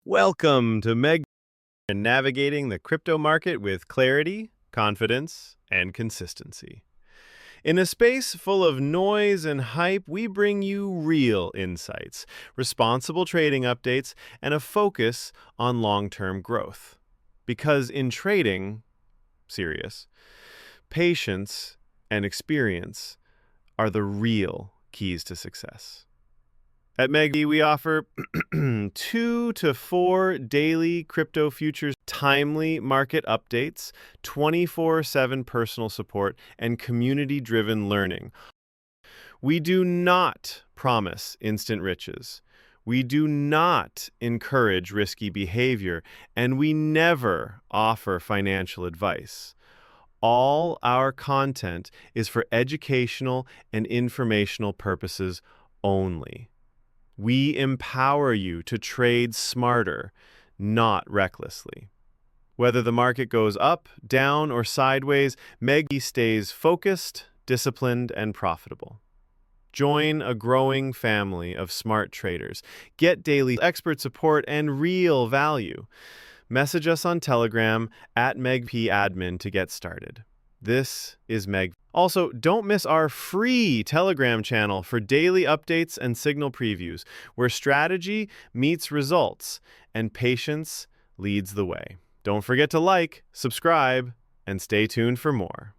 Welcome to Meg and navigating the crypto market with clarity, confidence, and consistency. In a space full of noise and hype, we bring you real insights, responsible trading updates, and a focus on long-term growth. Because in trading, serious, patience and experience are the real keys to success. At MEGD, we offer 2 to 4 daily crypto futures, timely market updates, 24/7 personal support, and community-driven learning. We do not promise instant riches. We do not encourage risky behavior, and we never offer financial advice. All our content is for educational and informational purposes only. We empower you to trade smarter, not recklessly. Whether the market goes up, down, or sideways, Meggy stays focused, disciplined, and profitable. Join a growing family of smart traders. Get daily expert support and real value. Message us on Telegram at MEGPAdmin to get started. This is Meg. Also, don't miss our free Telegram channel for daily updates and signal previews, where strategy meets results and patience leads the way. Don't forget to like, subscribe, and stay tuned for more.